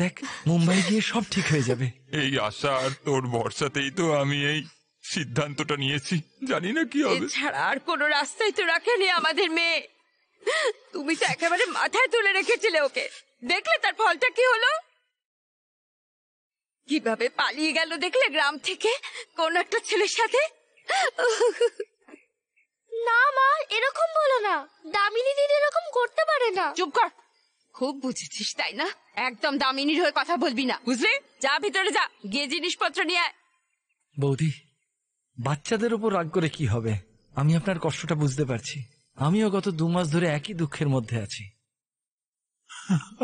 দেখ মুম্বাই গিয়ে সব ঠিক হয়ে যাবে। এই আশা আর তোর ভরসাতেই তো আমি এই সিদ্ধান্তটা নিয়েছি, জানি না কি হবে। এছাড়া আর কোনো রাস্তাই তো রাখেনি আমাদের মেয়ে। তুমি তো একেবারে মাথায় তুলে রেখেছিলে ওকে, দেখলে তার ফলটা কি হলো? কিভাবে পালিয়ে গেল দেখলে গ্রাম থেকে কোন একটা ছেলের সাথে। না মা, এরকম বলো না। দামিনী দিদি এরকম করতে পারে না। চুপ কর, খুব বুঝেছিস তাই না? একদম দামিনীর হয়ে কথা বলবি না, বুঝলি? যা ভিতরে যা, গিয়ে জিনিসপত্র নিয়ে আয়। বৌদি, বাচ্চাদের উপর রাগ করে কি হবে? আমি আপনার কষ্টটা বুঝতে পারছি। আমিও গত 2 মাস ধরে একই দুঃখের মধ্যে আছি।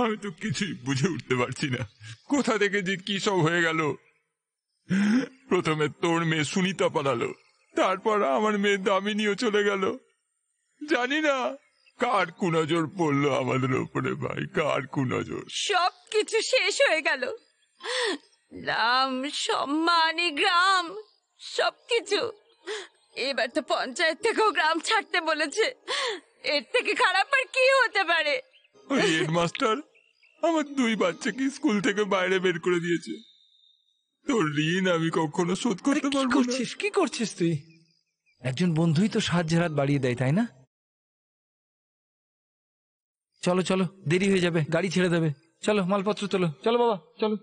আমি তো কিছুই বুঝে উঠতে পারছি না কোথা থেকে যে কি সব হয়ে গেল। প্রথমে তোর মেয়ে সুনিতা পালালো, তারপর আমার মেয়ে দামিনীও চলে গেল। জানি না কার কুনজর পড়লো আমাদের উপরে ভাই, কার কুনজর। সবকিছু শেষ হয়ে গেল, নাম সম্মান গ্রাম সবকিছু। এবার তো পঞ্চায়েত থেকেও গ্রাম ছাড়তে বলেছে। এর থেকে খারাপ আর কি হতে পারে? ওই হেডমাস্টার আমার 2 বাচ্চাকে স্কুল থেকে বাইরে বের করে দিয়েছে। তোর ঋণ আমি কখনো শোধ করতে পারবো না। কি করছিস তুই? একজন বন্ধুই তো সাহায্যের হাত বাড়িয়ে দেয়, তাই না? চলো চলো, দেরি হয়ে যাবে, গাড়ি ছেড়ে দেবে। চলো মালপত্র তোলো, চলো বাবা চলো।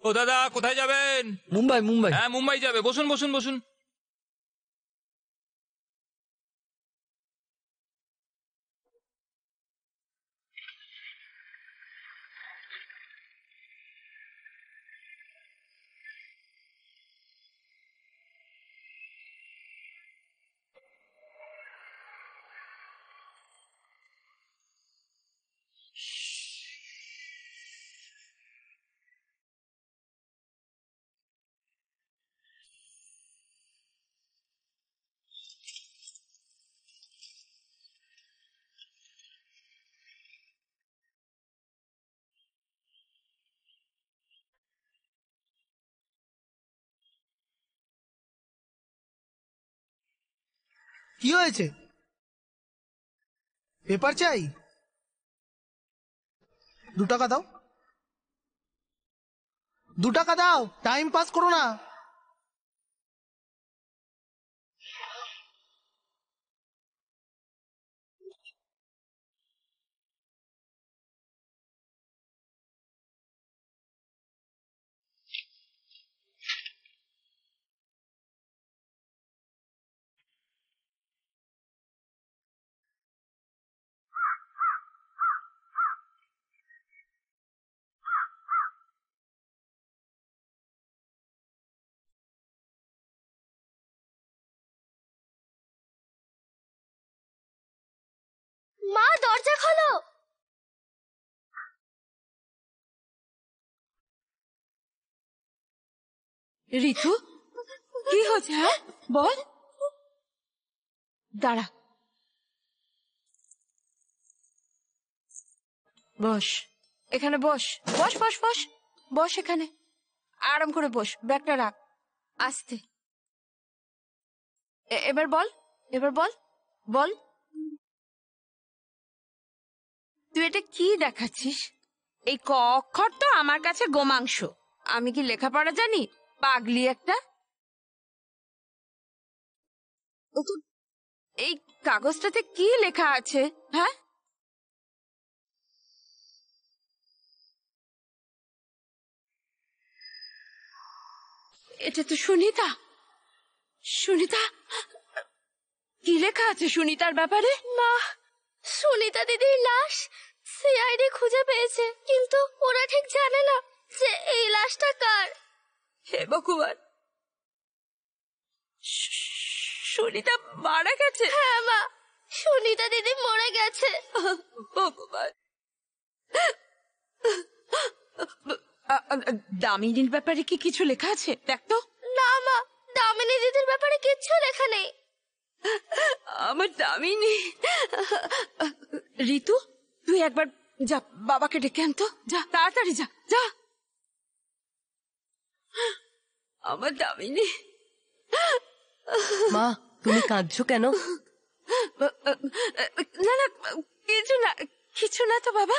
ও দাদা, কোথায় যাবেন? মুম্বাই। মুম্বাই? হ্যাঁ মুম্বাই যাবে, বসুন বসুন বসুন। কি হয়েছে? পেপার চাই? 2 টাকা দাও, 2 টাকা দাও, টাইম পাস করো না। মা, দরজা খোলো। ঋতু, কি হচ্ছে? হ্যাঁ বল। দাঁড়া, বস এখানে, বস বস বস বস বস এখানে, আরাম করে বস, ব্যাগটা রাখ, আস্তে। এবার বল, এবার বল, বল তুই এটা কি দেখাচ্ছিস? এই ক অক্ষর তো আমার কাছে গোমাংস। আমি কি লেখাপড়া জানি? পাগলি একটা। এই কাগজটাতে কি লেখা আছে? হ্যাঁ, এটা তো সুনিতা। সুনিতা, কি লেখা আছে সুনিতার ব্যাপারে? মা, সুনিতা দিদির লাশ সিআইডি খুঁজে পেয়েছে, কিন্তু ওরা ঠিক জানে না যে এই লাশটা কার। হে ভগবান, সুনিতা মারা গেছে? হ্যাঁ মা, সুনিতা দিদি মরে গেছে। ভগবান, দামিনীর ব্যাপারে কি কিছু লেখা আছে? দেখ তো। না মা, দামিনী দিদির ব্যাপারে কিচ্ছু লেখা নেই। আমার দামিনী। ঋতু, তুই একবার যা, বাবাকে ডেকে আনতো, যা তাড়াতাড়ি যা যা। আমার দামিনী। মা, তুমি কাঁদছো কেন? না না, কিছু না, কিছু না তো বাবা,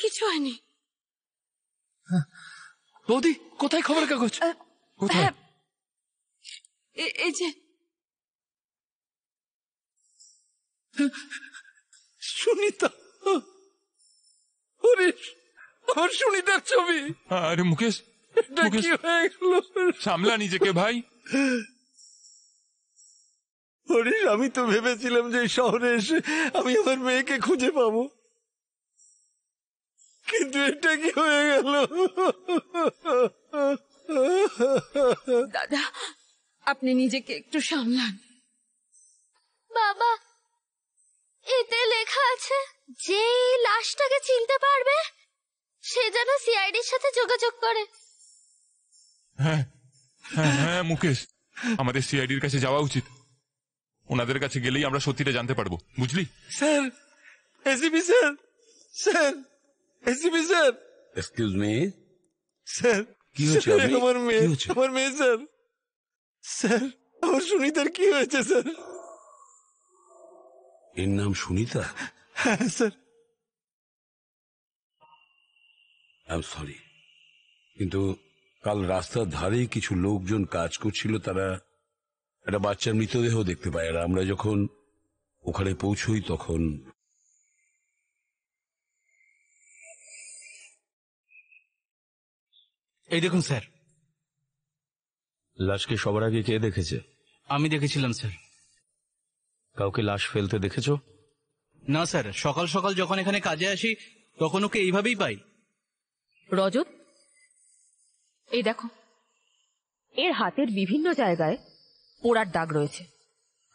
কিছু হয়নি। বৌদি, কোথায় খবর কাগজ? কোথায়? হ্যাঁ, এই যে। সুনিতা, হরিশ, আমার সুনিতার ছবি। আরে মুকেশ, এটা মুকেশ, কি হয়ে গেল? সামলা নিজেকে ভাই। হরিশ, আমি তো ভেবেছিলাম যে এই শহরে এসে আমি আমার মেয়েকে খুঁজে পাবো, কিন্তু এটা কি হয়ে গেল? দাদা, আপনি নিজেকে একটু সামলান। বাবা, এতে লেখা আছে যে এই লাশটাকে চিনতে পারবে সে যেন সিআইডির সাথে যোগাযোগ করে। হ্যাঁ হ্যাঁ হ্যাঁ মুকেশ, আমাদের সিআইডির কাছে যাওয়া উচিত। ওনাদের কাছে গেলেই আমরা সত্যিটা জানতে পারবো, বুঝলি? Sir, ACP sir, sir, ACP sir, excuse me, sir, কি হয়েছে? স্যার, আপনি আমার মেয়ে, কি হয়েছে? আমার মেয়ে স্যার, স্যার, আমার সুনিতার কি হয়েছে স্যার? এর নাম সুনিতা? হ্যাঁ স্যার। আই এম সরি, কিন্তু কাল রাস্তার ধারেই কিছু লোকজন কাজ করছিল, তারা একটা বাচ্চার মৃতদেহ দেখতে পায়। আর আমরা যখন ওখানে পৌঁছই তখন এই দেখুন স্যার, লাশকে সবার আগে কে দেখেছে? আমি দেখেছিলাম স্যার। কাউকে লাশ ফেলতে দেখেছো? না স্যার, সকাল সকাল যখন এখানে কাজে আসি তখন ওকে এইভাবেই পাই। রজত, এই দেখো, এর হাতের বিভিন্ন জায়গায় পোড়ার দাগ রয়েছে।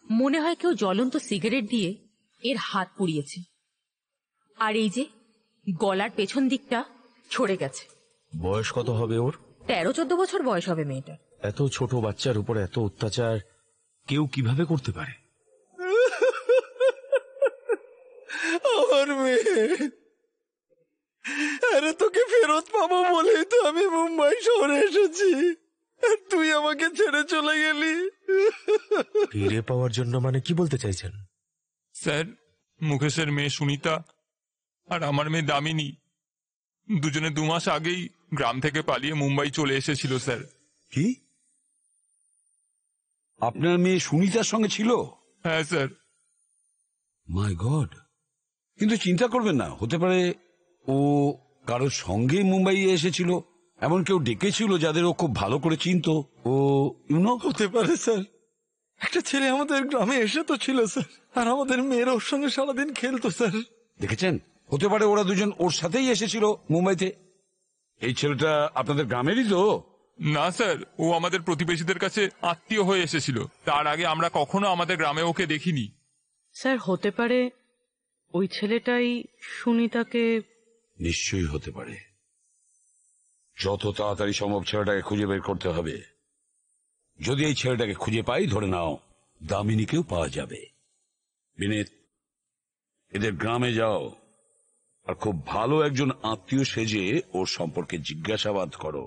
মনে হয় কেউ জ্বলন্ত সিগারেট দিয়ে এর হাত পুড়িয়েছে। আর এই যে গলার পেছন দিকটা ছড়ে গেছে। বয়স কত হবে ওর? 13-14 বছর বয়স হবে মেয়েটার। এত ছোট বাচ্চার উপর এত অত্যাচার কেউ কিভাবে করতে পারে? আমার মেয়ে, আরে তোকে ফেরত পাবো বলেই তো আমি মুম্বাই শহরে এসেছি, আর তুই আমাকে ছেড়ে চলে গেলি। ফিরে পাওয়ার জন্য মানে কি বলতে চাইছেন? স্যার, মুকেশের মেয়ে সুনিতা আর আমার মেয়ে দামিনী দুজনে 2 মাস আগেই গ্রাম থেকে পালিয়ে মুম্বাই চলে এসেছিল স্যার। কি আপনার মেয়ে সুনিতার সঙ্গে ছিল? হ্যাঁ স্যার। মাই গড! কিন্তু চিন্তা করবেন না, হতে পারে ও কারোর সঙ্গে মুম্বাই এসেছিল, এমন কেউ ডেকেছিল যাদের ও খুব ভালো করে চিনতো। ও ইউনো, হতে পারে স্যার, একটা ছেলে আমাদের গ্রামে এসে তো ছিল স্যার, আর আমাদের মেয়ের ওর সঙ্গে সারাদিন খেলতো স্যার। দেখেছেন, হতে পারে ওরা দুজন ওর সাথেই এসেছিল মুম্বাইতে। এই ছেলেটা আপনাদের গ্রামেরই তো? না স্যার, ও আমাদের প্রতিবেশীদের কাছে আত্মীয় হয়ে এসেছিল। তার আগে আমরা কখনো আমাদের গ্রামে ওকে দেখিনি। স্যার, হতে পারে ওই ছেলেটাই সুনিতাকে। নিশ্চয়ই হতে পারে। যত তাড়াতাড়ি সম্ভব ছেলেটাকে খুঁজে বের করতে হবে। যদি এই ছেলেটাকে খুঁজে পাই, ধরে নাও দামিনীকেও পাওয়া যাবে। বিনীত, এদের গ্রামে যাও আর খুব ভালো একজন আত্মীয় সেজে ওর সম্পর্কে জিজ্ঞাসাবাদ করো।